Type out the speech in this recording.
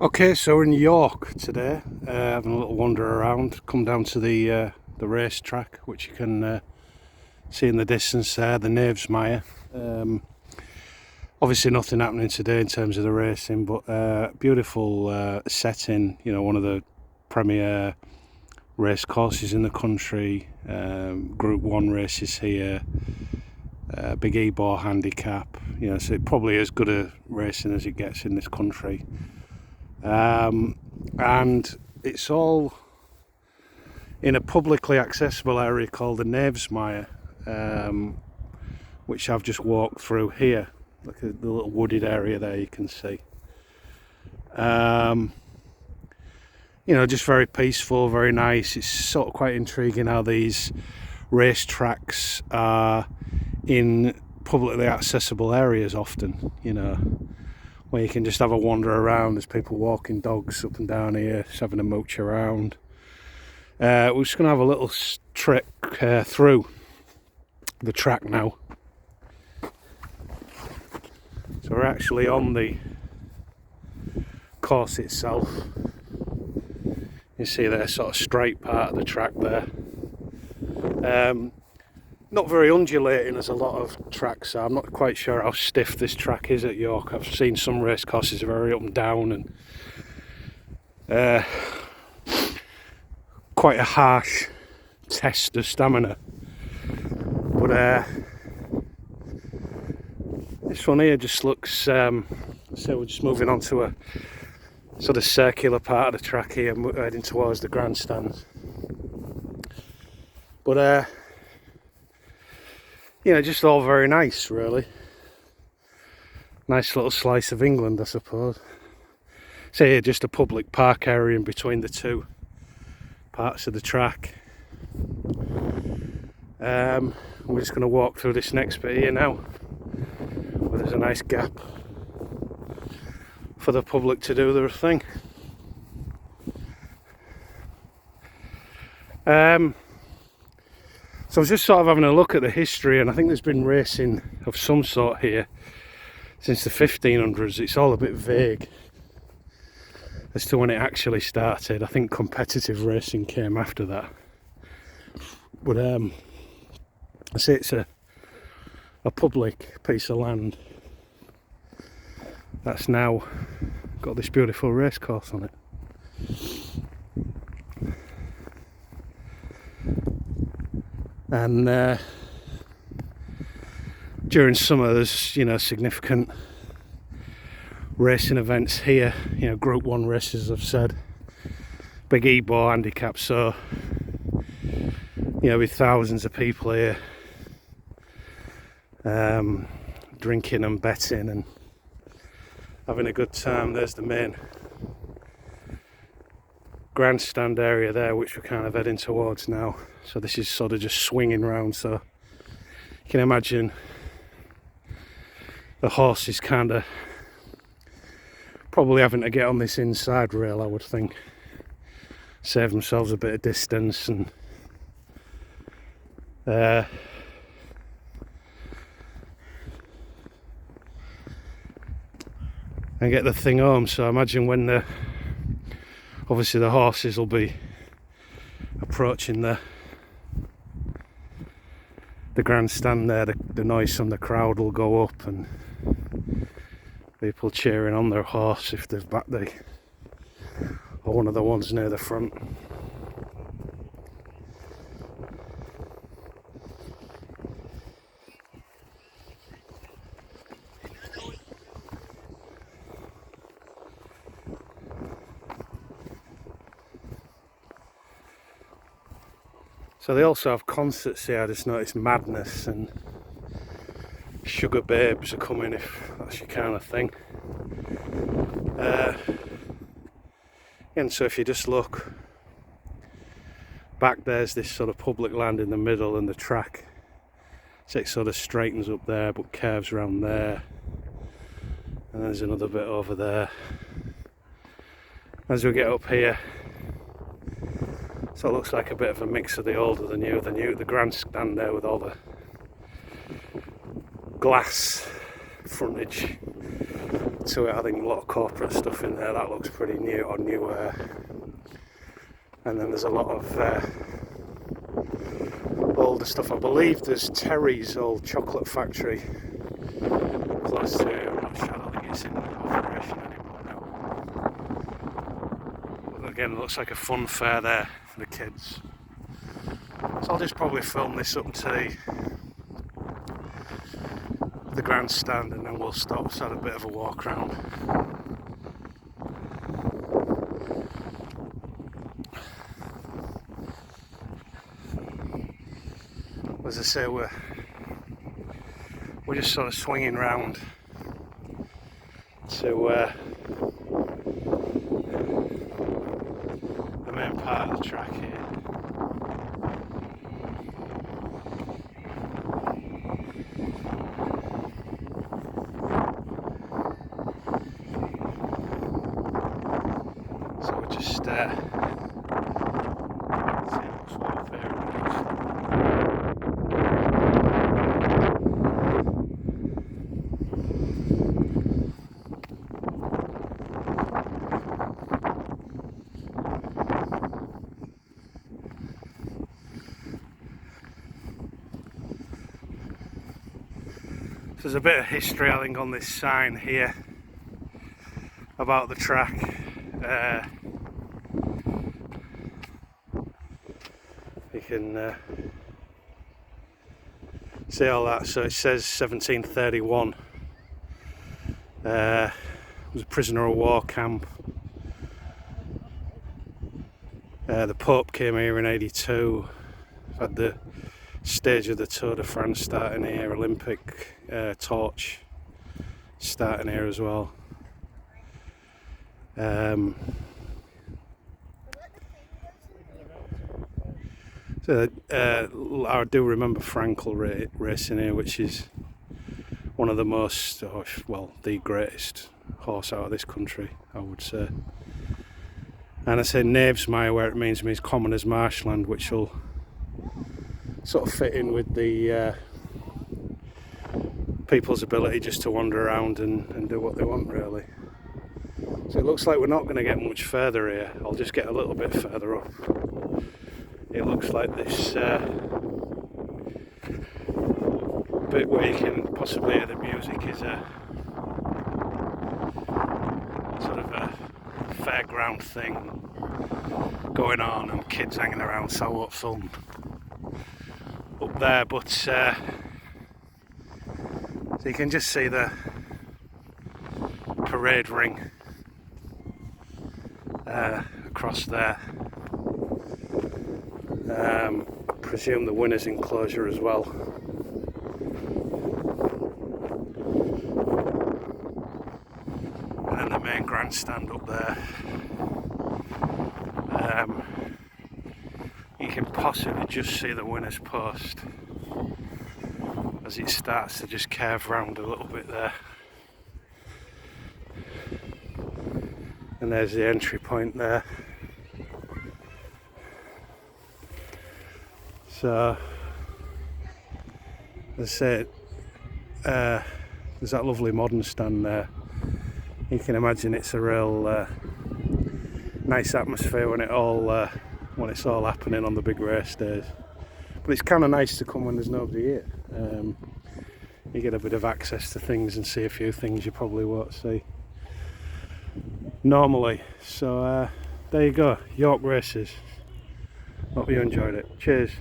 Okay, so we're in York today, having a little wander around. Come down to the race track, which you can see in the distance there, the Knavesmire. Obviously nothing happening today in terms of the racing, but beautiful setting, you know, one of the premier racecourses in the country. Group 1 races here, big E-Bar handicap, you know, so it probably as good a racing as it gets in this country. And it's all in a publicly accessible area called the Knavesmire, which I've just walked through here. Look at the little wooded area there, you can see. You know, just very peaceful, very nice. It's sort of quite intriguing how these race tracks are in publicly accessible areas often, you know, where you can just have a wander around. There's people walking dogs up and down here, just having a mooch around. We're just going to have a little trek through the track now. So we're actually on the course itself. You see there, sort of straight part of the track there. Not very undulating as a lot of tracks are. I'm not quite sure how stiff this track is at York. I've seen some race courses very up and down and quite a harsh test of stamina. But this one here just looks, so we're just moving on to a sort of circular part of the track here, heading towards the grandstands. But you know, just all very nice, really. Nice little slice of England, I suppose. So here, just a public park area in between the two parts of the track. We're just going to walk through this next bit here now, where there's a nice gap for the public to do their thing. So I was just sort of having a look at the history, and I think there's been racing of some sort here since the 1500s. It's all a bit vague as to when it actually started. I think competitive racing came after that. But I say it's a public piece of land that's now got this beautiful racecourse on it. And during summer there's, you know, significant racing events here, you know, Group 1 races, I've said, big E-Bar handicap, so, you know, with thousands of people here drinking and betting and having a good time. There's the main grandstand area there, which we're kind of heading towards now. So this is sort of just swinging round, so you can imagine the horses kind of probably having to get on this inside rail, I would think, save themselves a bit of distance and get the thing home. So I imagine when obviously the horses will be approaching the grandstand there, the noise from the crowd will go up and people cheering on their horse if they've backed or one of the ones near the front. So they also have concerts here. I just noticed Madness and Sugar Babes are coming, if that's your kind of thing. And so if you just look back, there's this sort of public land in the middle and the track. So it sort of straightens up there but curves around there. And there's another bit over there. As we get up here, so it looks like a bit of a mix of the old and the new. The grandstand there with all the glass frontage to it. I think a lot of corporate stuff in there that looks pretty new or newer. And then there's a lot of older stuff. I believe there's Terry's old chocolate factory close to it. I'm not sure. I don't think it's in operation anymore now. But again, it looks like a fun fair there for the kids. So I'll just probably film this up to the grandstand and then we'll stop, so have a bit of a walk around. As I say, we're just sort of swinging round to the main part of the track here. So we're just seeing what's what there. There's a bit of history, I think, on this sign here about the track. You can see all that. So it says 1731. It was a prisoner of war camp. The Pope came here in '82. Had the stage of the Tour de France starting here, Olympic torch starting here as well. So I do remember Frankel racing here, which is one of the most, well, the greatest horse out of this country, I would say. And I say Knavesmire, where it means common as marshland, which will sort of fit in with the people's ability just to wander around and do what they want, really. So it looks like we're not going to get much further here. I'll just get a little bit further up. It looks like this bit where you can possibly hear the music is a sort of a fairground thing going on and kids hanging around, so what fun up there. But so you can just see the parade ring across there. I presume the winner's enclosure as well. And then the main grandstand up there. You can possibly just see the winner's post as it starts to just curve round a little bit there. And there's the entry point there. So, as I said, there's that lovely modern stand there. You can imagine it's a real nice atmosphere when it's all happening on the big race days. But it's kind of nice to come when there's nobody here. You get a bit of access to things and see a few things you probably won't see normally. So there you go, York races. Hope you enjoyed it. Cheers.